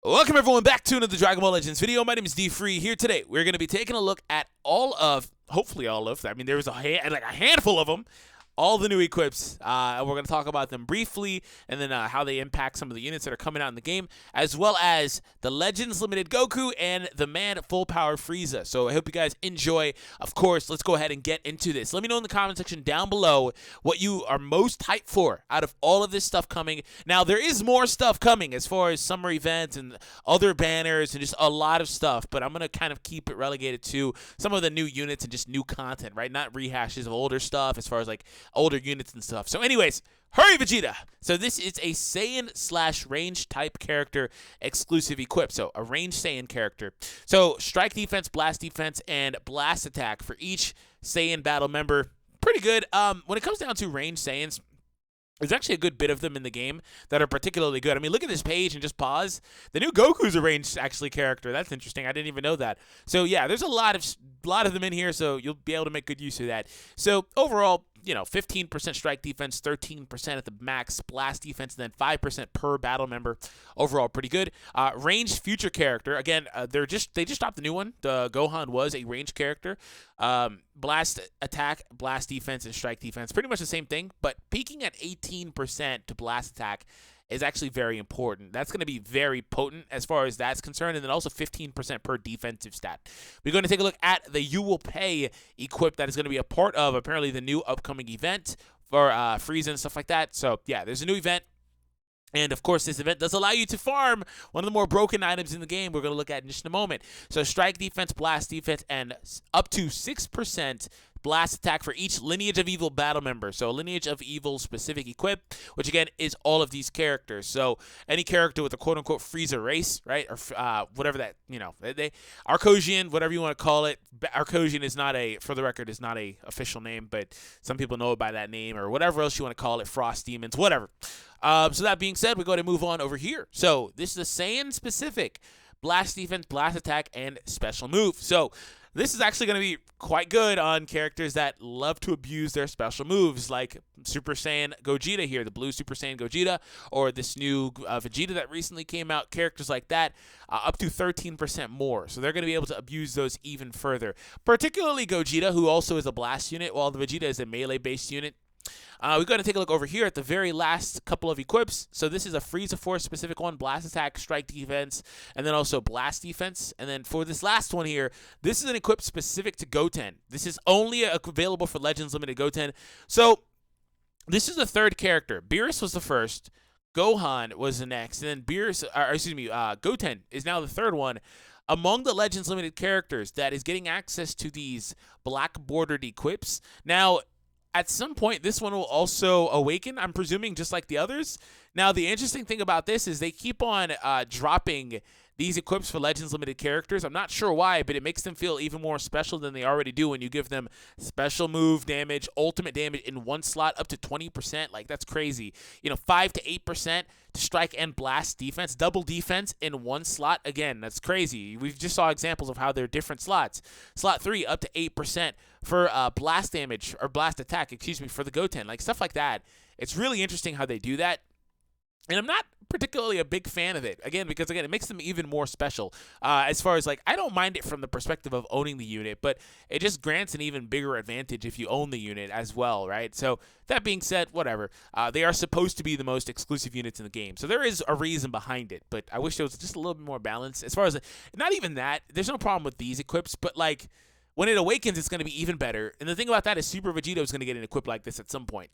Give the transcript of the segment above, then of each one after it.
Welcome everyone back to another Dragon Ball Legends video. My name is DFree. Here today, we're going to be taking a look at hopefully all of, I mean there was a handful of them, all the new equips. And we're going to talk about them briefly, and then how they impact some of the units that are coming out in the game, as well as the Legends Limited Goku and the Man Full Power Frieza. So I hope you guys enjoy. Of course, let's go ahead and get into this. Let me know in the comment section down below what you are most hyped for out of all of this stuff coming. Now, there is more stuff coming as far as summer events and other banners and just a lot of stuff, but I'm going to kind of keep it relegated to some of the new units and just new content, right? Not rehashes of older stuff as far as like older units and stuff. So anyways, hurry Vegeta! So this is a Saiyan / range type character exclusive equip. So a range Saiyan character. So strike defense, blast defense, and blast attack for each Saiyan battle member. Pretty good. When it comes down to range Saiyans, there's actually a good bit of them in the game that are particularly good. I mean, look at this page and just pause. The new Goku's a ranged actually character. That's interesting. I didn't even know that. So yeah, there's a lot of them in here, so you'll be able to make good use of that. So overall, 15% strike defense, 13% at the max blast defense, and then 5% per battle member. Overall, pretty good. Ranged future character. Again, they just dropped the new one. The Gohan was a ranged character. Blast attack, blast defense, and strike defense. Pretty much the same thing, but peaking at 18% to blast attack is actually very important. That's going to be very potent as far as that's concerned, and then also 15% per defensive stat. We're going to take a look at the You Will Pay equip that is going to be a part of apparently the new upcoming event for Frieza and stuff like that. So yeah, there's a new event. And, of course, this event does allow you to farm one of the more broken items in the game we're going to look at in just a moment. So strike defense, blast defense, and up to 6% blast attack for each Lineage of Evil battle member. So a Lineage of Evil specific equip, which, again, is all of these characters. So any character with a quote-unquote Frieza race, right, or whatever that, Arcosian, whatever you want to call it. Arcosian is not for the record, is not a official name, but some people know it by that name, or whatever else you want to call it, Frost Demons, whatever. So that being said, we're going to move on over here. So this is a Saiyan-specific blast defense, blast attack, and special move. So this is actually going to be quite good on characters that love to abuse their special moves, like Super Saiyan Gogeta here, the blue Super Saiyan Gogeta, or this new Vegeta that recently came out, characters like that, up to 13% more. So they're going to be able to abuse those even further, particularly Gogeta, who also is a blast unit, while the Vegeta is a melee-based unit. We're going to take a look over here at the very last couple of equips. So this is a Frieza Force specific one, blast attack, strike defense, and then also blast defense. And then for this last one here, this is an equip specific to Goten. This is only available for Legends Limited Goten. So this is the third character. Beerus was the first. Gohan was the next. And then Goten is now the third one among the Legends Limited characters that is getting access to these black bordered equips. Now, at some point, this one will also awaken, I'm presuming, just like the others. Now, the interesting thing about this is they keep on dropping these equips for Legends Limited characters. I'm not sure why, but it makes them feel even more special than they already do when you give them special move damage, ultimate damage in one slot up to 20%. Like, that's crazy. 5 to 8% to strike and blast defense, double defense in one slot. Again, that's crazy. We just saw examples of how they're different slots. Slot 3 up to 8% for blast damage, or blast attack, for the Goten. Like, stuff like that. It's really interesting how they do that. And I'm not particularly a big fan of it, because it makes them even more special. As far as, I don't mind it from the perspective of owning the unit, but it just grants an even bigger advantage if you own the unit as well, right? So that being said, whatever. They are supposed to be the most exclusive units in the game, so there is a reason behind it, but I wish there was just a little bit more balance. As far as, not even that, there's no problem with these equips, but, when it awakens, it's going to be even better. And the thing about that is Super Vegeta is going to get an equip like this at some point.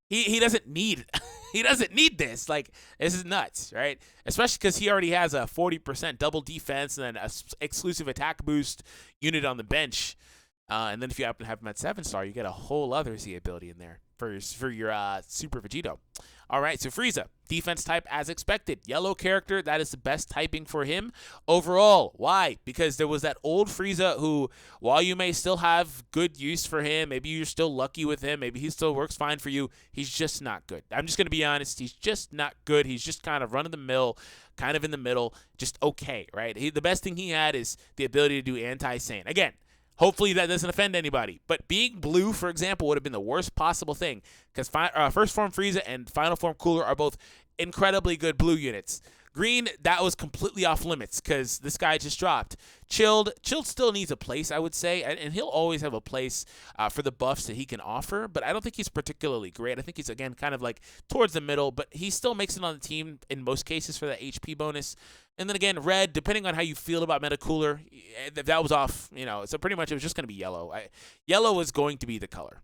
He doesn't need he doesn't need this. This is nuts, right? Especially because he already has a 40% double defense and then an exclusive attack boost unit on the bench. And then if you happen to have him at 7-star, you get a whole other Z ability in there for your Super Vegito. All right, so Frieza, defense type as expected. Yellow character, that is the best typing for him overall. Why? Because there was that old Frieza who, while you may still have good use for him, maybe you're still lucky with him, maybe he still works fine for you, he's just not good. I'm just going to be honest, he's just not good. He's just kind of run-of-the-mill, kind of in the middle, just okay, right? The best thing he had is the ability to do anti-Saiyan. Again, hopefully that doesn't offend anybody. But being blue, for example, would have been the worst possible thing, because First Form Frieza and Final Form Cooler are both incredibly good blue units. Green, that was completely off limits because this guy just dropped. Chilled still needs a place, I would say, and he'll always have a place for the buffs that he can offer, but I don't think he's particularly great. I think he's, again, kind of like towards the middle, but he still makes it on the team in most cases for that HP bonus. And then again, red, depending on how you feel about Meta Cooler, that was off, so pretty much it was just going to be yellow. Yellow was going to be the color.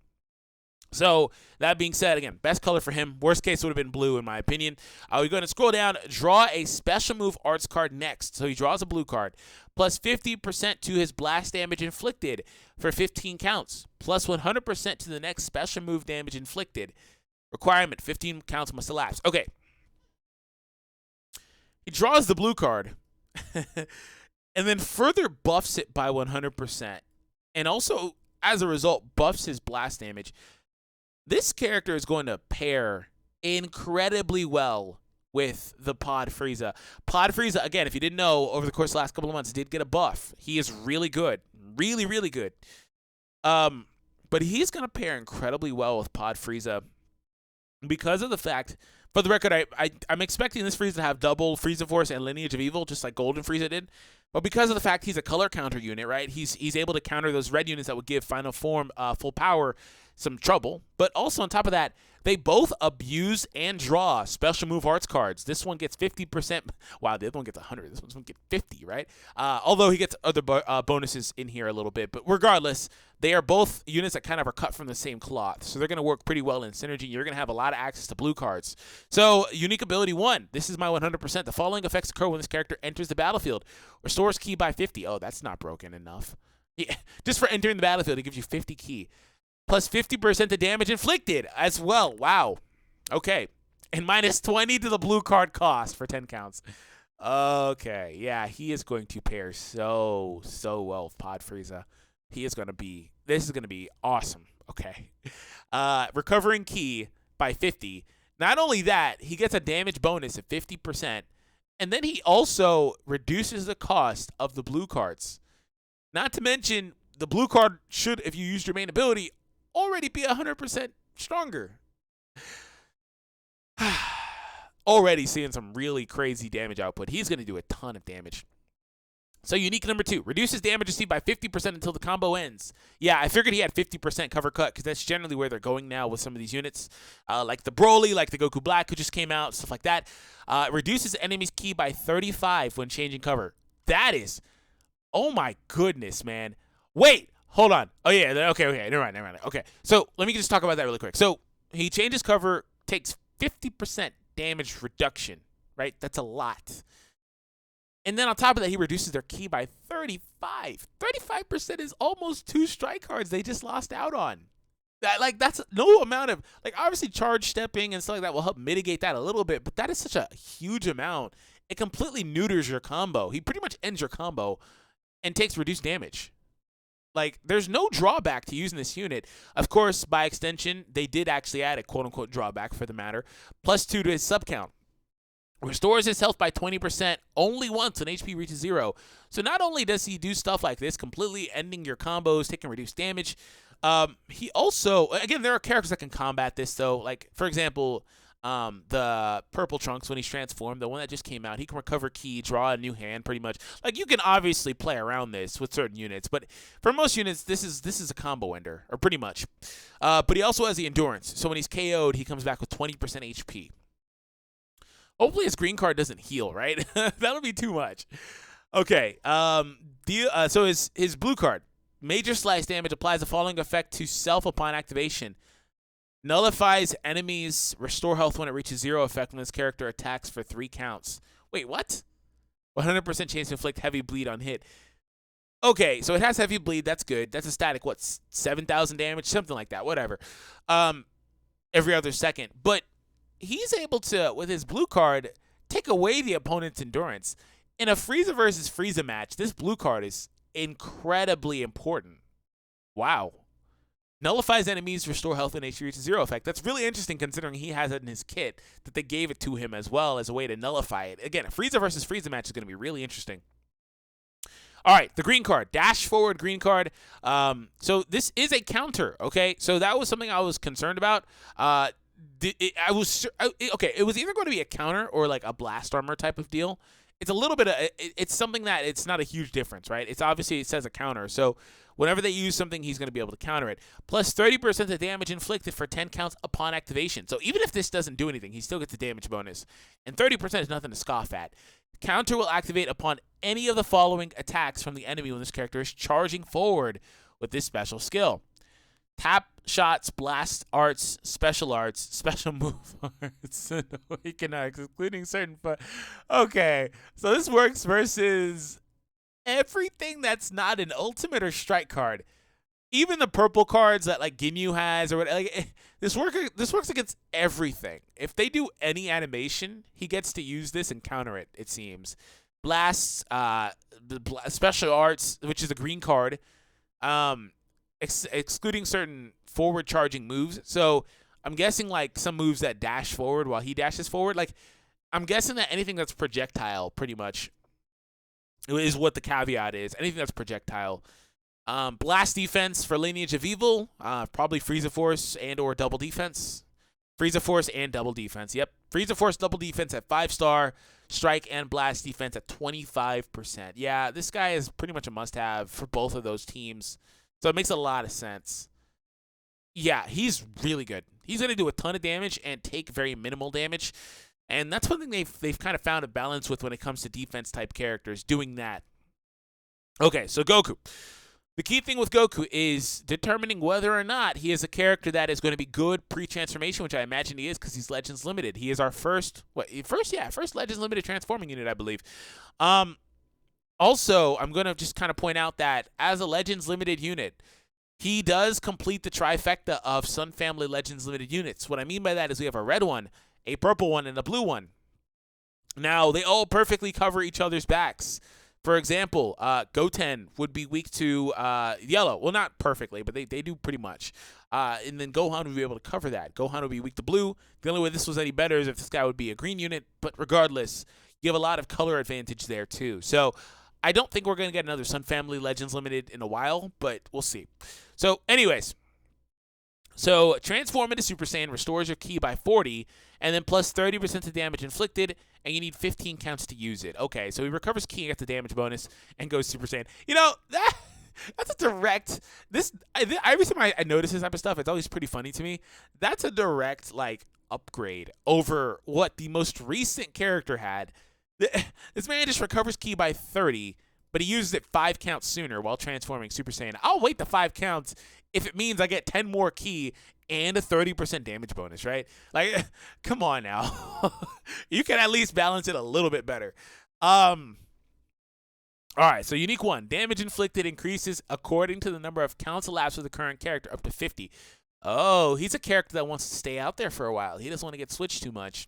So, that being said, again, best color for him. Worst case would have been blue, in my opinion. We're going to scroll down, draw a special move arts card next. So, he draws a blue card, plus 50% to his blast damage inflicted for 15 counts, plus 100% to the next special move damage inflicted. Requirement, 15 counts must elapse. Okay. He draws the blue card, and then further buffs it by 100%, and also, as a result, buffs his blast damage. This character is going to pair incredibly well with the Power Frieza. Power Frieza, again, if you didn't know, over the course of the last couple of months, did get a buff. He is really good. Really, really good. But he's going to pair incredibly well with Power Frieza because of the fact, for the record, I'm expecting this Frieza to have double Frieza Force and Lineage of Evil, just like Golden Frieza did. But because of the fact he's a color counter unit, right, he's able to counter those red units that would give Final Form full power some trouble. But also on top of that, they both abuse and draw special move arts cards. This one gets 50%. Wow, the other one gets 100. This one's going to get 50, right? Although he gets other bonuses in here a little bit. But regardless, they are both units that kind of are cut from the same cloth. So they're going to work pretty well in synergy. You're going to have a lot of access to blue cards. So, unique ability 1. This is my 100%. The following effects occur when this character enters the battlefield. Restores ki by 50. Oh, that's not broken enough. Yeah, just for entering the battlefield, it gives you 50 ki. Plus 50% to damage inflicted as well. Wow. Okay. And minus 20 to the blue card cost for 10 counts. Okay. Yeah, he is going to pair so well with Power Frieza. This is going to be awesome. Okay. Recovering ki by 50. Not only that, he gets a damage bonus of 50%. And then he also reduces the cost of the blue cards. Not to mention, the blue card should, if you use your main ability, already be 100% stronger. Already seeing some really crazy damage output. He's going to do a ton of damage. So unique number 2, reduces damage received by 50% until the combo ends. Yeah, I figured he had 50% cover cut because that's generally where they're going now with some of these units. Like the Broly, like the Goku Black who just came out, stuff like that. Reduces enemy's ki by 35 when changing cover. That is, oh my goodness, man. Wait. Hold on. Oh, yeah. Okay. Never mind. Okay. So let me just talk about that really quick. So he changes cover, takes 50% damage reduction, right? That's a lot. And then on top of that, he reduces their ki by 35. 35% is almost 2 strike cards they just lost out on. That's no amount of, obviously charge stepping and stuff like that will help mitigate that a little bit, but that is such a huge amount. It completely neuters your combo. He pretty much ends your combo and takes reduced damage. There's no drawback to using this unit. Of course, by extension, they did actually add a quote-unquote drawback for the matter. Plus 2 to his sub count. Restores his health by 20% only once when HP reaches 0. So not only does he do stuff like this, completely ending your combos, taking reduced damage, he also, again, there are characters that can combat this, though. For example, the Purple Trunks, when he's transformed, the one that just came out, he can recover ki, draw a new hand, pretty much. You can obviously play around this with certain units, but for most units, this is a combo ender, or pretty much. But he also has the endurance, so when he's KO'd, he comes back with 20% HP. Hopefully his green card doesn't heal, right? That'll be too much. Okay, so his blue card, major slice damage, applies the following effect to self upon activation. Nullifies enemies, restore health when it reaches 0 effect when this character attacks for 3 counts. Wait, what? 100% chance to inflict heavy bleed on hit. Okay, so it has heavy bleed. That's good. That's a static, 7,000 damage? Something like that. Whatever. Every other second. But he's able to, with his blue card, take away the opponent's endurance. In a Frieza versus Frieza match, this blue card is incredibly important. Wow. Nullifies enemies, restore health and HP reaches 0 effect. That's really interesting considering he has it in his kit that they gave it to him as well as a way to nullify it. Again, a Frieza versus Frieza match is going to be really interesting. All right, the green card, dash forward green card. So this is a counter, okay? So that was something I was concerned about. okay. It was either going to be a counter or like a blast armor type of deal. It's a little bit of it's something that it's not a huge difference, right? It's obviously it says a counter, so whenever they use something, he's going to be able to counter it. Plus 30% of damage inflicted for 10 counts upon activation. So even if this doesn't do anything, he still gets a damage bonus, and 30% is nothing to scoff at. Counter will activate upon any of the following attacks from the enemy when this character is charging forward with this special skill: tap shots, blast arts, special move arts, and awaken arts, including certain. Okay, so this works versus everything that's not an ultimate or strike card. Even the purple cards that like Ginyu has or whatever. Like, this works against everything. If they do any animation, he gets to use this and counter it. It seems blasts, special arts, which is a green card. Excluding certain forward charging moves. So I'm guessing like some moves that dash forward while he dashes forward. Like I'm guessing that anything that's projectile pretty much is what the caveat is. Anything that's projectile. Blast defense for Lineage of Evil. Probably Frieza Force and or double defense. Frieza Force and double defense. Yep. Frieza Force double defense at 5-star. Strike and blast defense at 25%. Yeah, this guy is pretty much a must-have for both of those teams. So it makes a lot of sense. Yeah, he's really good. He's going to do a ton of damage and take very minimal damage. And that's one thing they've kind of found a balance with when it comes to defense-type characters, doing that. Okay, so Goku. The key thing with Goku is determining whether or not he is a character that is going to be good pre-transformation, which I imagine he is because he's Legends Limited. He is our first Legends Limited transforming unit, I believe. Also, I'm going to just kind of point out that as a Legends Limited unit, he does complete the trifecta of Sun Family Legends Limited units. What I mean by that is we have a red one, a purple one, and a blue one. Now, they all perfectly cover each other's backs. For example, Goten would be weak to yellow. Well, not perfectly, but they do pretty much. And then Gohan would be able to cover that. Gohan would be weak to blue. The only way this was any better is if this guy would be a green unit. But regardless, you have a lot of color advantage there too. So I don't think we're going to get another Sun Family Legends Limited in a while, but we'll see. So anyways, so transform into Super Saiyan restores your ki by 40, and then plus 30% of damage inflicted, and you need 15 counts to use it. Okay, so he recovers ki, gets the damage bonus, and goes Super Saiyan. You know, that's a direct... Every time I notice this type of stuff, it's always pretty funny to me. That's a direct, like, upgrade over what the most recent character had. This man just recovers ki by 30, but he uses it 5 counts sooner while transforming Super Saiyan. I'll wait the 5 counts if it means I get 10 more ki and a 30% damage bonus, right? Like, come on now. You can at least balance it a little bit better. All right, so unique 1. Damage inflicted increases according to the number of counts elapsed with the current character, up to 50. Oh, he's a character that wants to stay out there for a while. He doesn't want to get switched too much.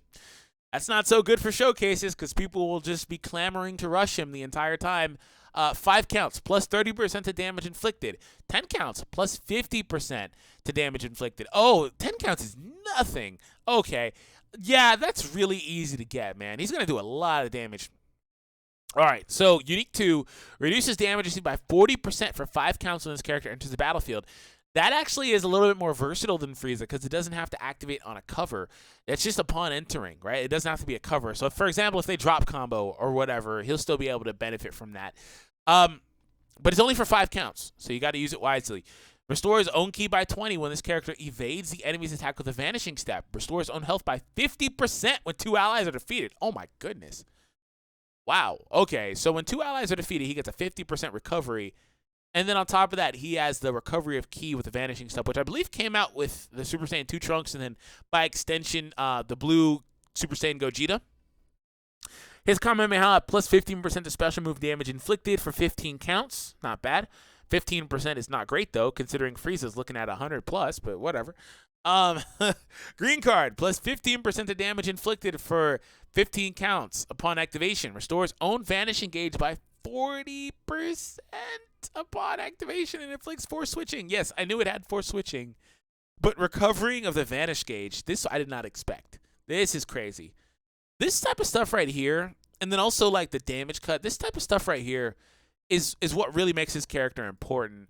That's not so good for showcases because people will just be clamoring to rush him the entire time. 5 counts plus 30% to damage inflicted. 10 counts plus 50% to damage inflicted. Oh, 10 counts is nothing. Okay. Yeah, that's really easy to get, man. He's going to do a lot of damage. All right, so Unique 2 reduces damage received by 40% for 5 counts when this character enters the battlefield. That actually is a little bit more versatile than Frieza because it doesn't have to activate on a cover. It's just upon entering, right? It doesn't have to be a cover. So, for example, if they drop combo or whatever, he'll still be able to benefit from that. But it's only for 5 counts, so you got to use it wisely. Restores own ki by 20 when this character evades the enemy's attack with a vanishing step. Restores own health by 50% when 2 allies are defeated. Oh, my goodness. Wow. Okay, so when 2 allies are defeated, he gets a 50% recovery. And then on top of that, he has the recovery of ki with the vanishing step, which I believe came out with the Super Saiyan 2 Trunks and then, by extension, the blue Super Saiyan Gogeta. His Kamehameha plus 15% of special move damage inflicted for 15 counts. Not bad. 15% is not great, though, considering Frieza's looking at 100 plus, but whatever. Green card plus 15% of damage inflicted for 15 counts upon activation. Restores own vanishing gauge by 40% upon activation and inflicts force switching. Yes, I knew it had force switching, but recovering of the vanish gauge, this I did not expect. This is crazy. This type of stuff right here, and then also like the damage cut, this type of stuff right here is what really makes his character important.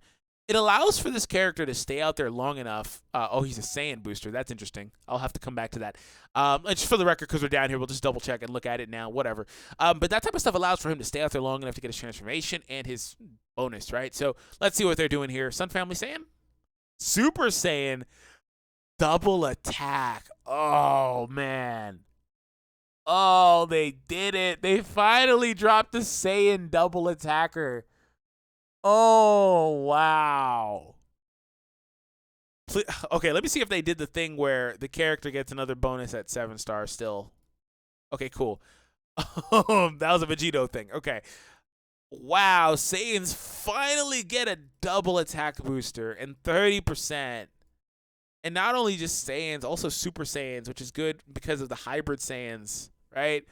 It allows for this character to stay out there long enough. Oh, he's a Saiyan booster. That's interesting. I'll have to come back to that. And just for the record, because we're down here, we'll just double check and look at it now, whatever. But that type of stuff allows for him to stay out there long enough to get his transformation and his bonus, right? So let's see what they're doing here. Sun Family Saiyan? Super Saiyan. Double attack. Oh, man. Oh, they did it. They finally dropped the Saiyan double attacker. Oh, wow. Okay, let me see if they did the thing where the character gets another bonus at 7 stars still. Okay, cool. That was a Vegito thing. Okay. Wow, Saiyans finally get a double attack booster and 30%. And not only just Saiyans, also Super Saiyans, which is good because of the hybrid Saiyans, right?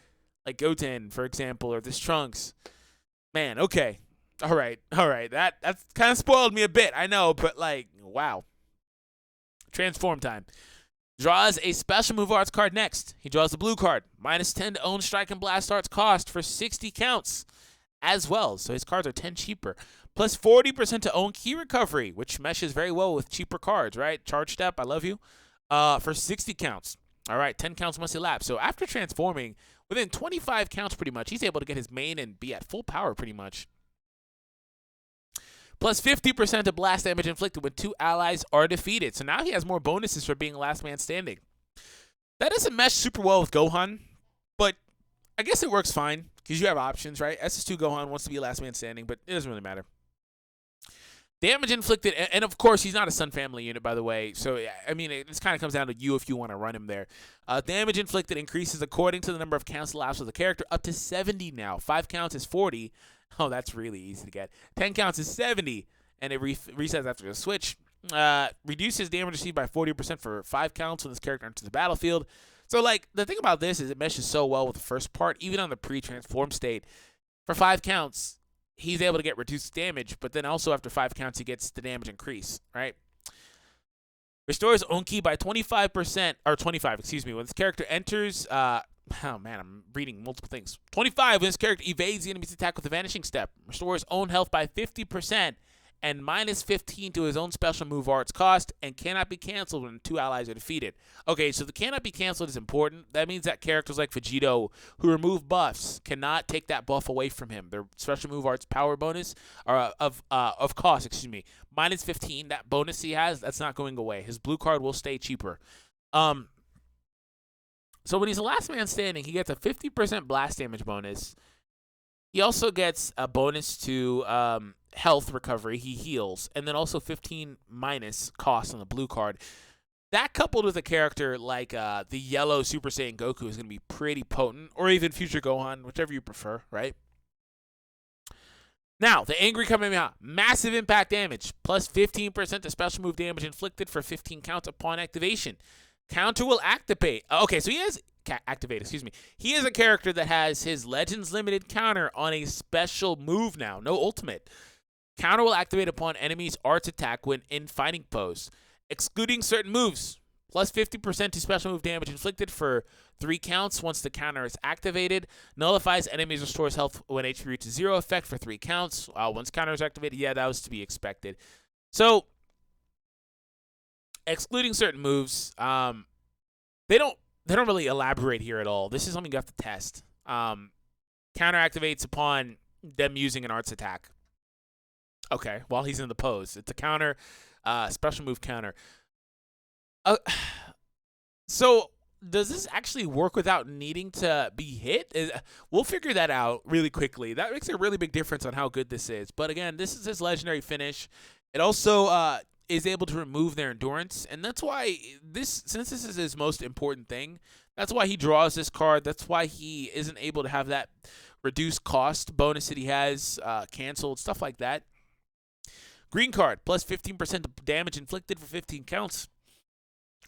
Like Goten, for example, or this Trunks. Man, okay. All right. That's kind of spoiled me a bit, I know, but like, wow. Transform time. Draws a special move arts card next. He draws the blue card. -10 to own strike and blast arts cost for 60 counts as well. So his cards are 10 cheaper. Plus 40% to own key recovery, which meshes very well with cheaper cards, right? Charge step, I love you. For 60 counts. All right, 10 counts must elapse. So after transforming, within 25 counts pretty much, he's able to get his main and be at full power pretty much. Plus 50% of blast damage inflicted when 2 allies are defeated. So now he has more bonuses for being last man standing. That doesn't mesh super well with Gohan, but I guess it works fine because you have options, right? SS2 Gohan wants to be last man standing, but it doesn't really matter. Damage inflicted, and of course, he's not a Sun Family unit, by the way. So, I mean, this kind of comes down to you if you want to run him there. Damage inflicted increases according to the number of counts elapsed with the character, up to 70 now. 5 counts is 40. Oh, that's really easy to get. 10 counts is 70, and it resets after the switch. Reduces damage received by 40% for 5 counts when this character enters the battlefield. So, like, the thing about this is it meshes so well with the first part, even on the pre-transform state. For 5 counts, he's able to get reduced damage, but then also after 5 counts, he gets the damage increase, right? Restores own ki by 25%, or 25, excuse me. When this character enters, oh man, I'm reading multiple things. 25, when this character evades the enemy's attack with a vanishing step. Restores own health by 50%, and -15 to his own special move arts cost, and cannot be canceled when 2 allies are defeated. Okay, so the cannot be canceled is important. That means that characters like Vegito, who remove buffs, cannot take that buff away from him. Their special move arts power bonus, or of cost, excuse me, -15. That bonus he has, that's not going away. His blue card will stay cheaper. So when he's the last man standing, he gets a 50% blast damage bonus. He also gets a bonus to health recovery. He heals. And then also 15 minus cost on the blue card. That coupled with a character like the yellow Super Saiyan Goku is going to be pretty potent. Or even future Gohan, whichever you prefer, right? Now, the Angry Kamehameha. Massive impact damage. Plus 15% to special move damage inflicted for 15 counts upon activation. Counter will activate. Okay, so he has activate, excuse me. He is a character that has his Legends Limited counter on a special move now, no ultimate. Counter will activate upon enemy's arts attack when in fighting pose, excluding certain moves. Plus 50% to special move damage inflicted for 3 counts once the counter is activated. Nullifies enemies, restores health when HP reaches 0 effect for 3 counts. Once counter is activated, yeah, that was to be expected. So, excluding certain moves, they don't really elaborate here at all. This is something you have to test. Counter activates upon them using an arts attack. Okay, while he's in the pose. It's a counter, special move counter. So does this actually work without needing to be hit? We'll figure that out really quickly. That makes a really big difference on how good this is. But again, this is his legendary finish. It also is able to remove their endurance, and that's why since this is his most important thing, that's why he draws this card. That's why he isn't able to have that reduced cost bonus that he has canceled, stuff like that. Green card, plus 15% damage inflicted for 15 counts.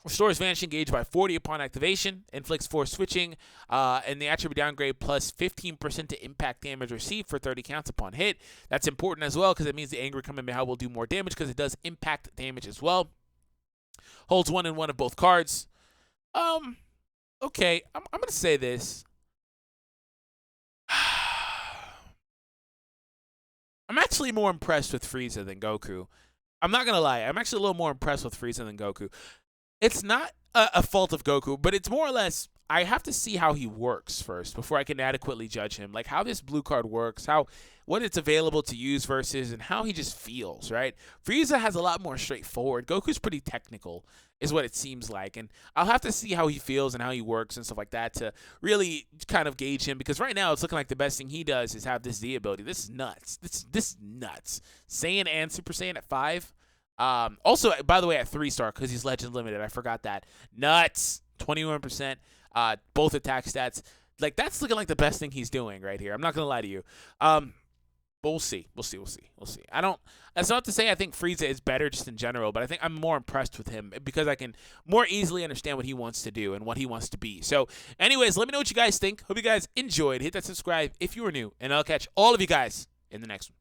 Restores Vanishing Gauge by 40 upon activation. Inflicts force switching. And the attribute downgrade plus 15% to impact damage received for 30 counts upon hit. That's important as well because it means the Angry Kamehameha will do more damage because it does impact damage as well. Holds 1 and 1 of both cards. Okay, I'm going to say this. I'm actually more impressed with Frieza than Goku. I'm not gonna lie. I'm actually a little more impressed with Frieza than Goku. It's not a fault of Goku, but it's more or less I have to see how he works first before I can adequately judge him. Like how this blue card works, how what it's available to use versus, and how he just feels, right? Frieza has a lot more straightforward. Goku's pretty technical, is what it seems like. And I'll have to see how he feels and how he works and stuff like that to really kind of gauge him, because right now it's looking like the best thing he does is have this Z ability. This is nuts. This is nuts. Saiyan and Super Saiyan at 5. Also, by the way, at 3-star because he's Legend Limited. I forgot that. Nuts. 21%. Both attack stats. Like, that's looking like the best thing he's doing right here. I'm not going to lie to you. But we'll see. We'll see. That's not to say I think Frieza is better just in general, but I think I'm more impressed with him because I can more easily understand what he wants to do and what he wants to be. So, anyways, let me know what you guys think. Hope you guys enjoyed. Hit that subscribe if you are new, and I'll catch all of you guys in the next one.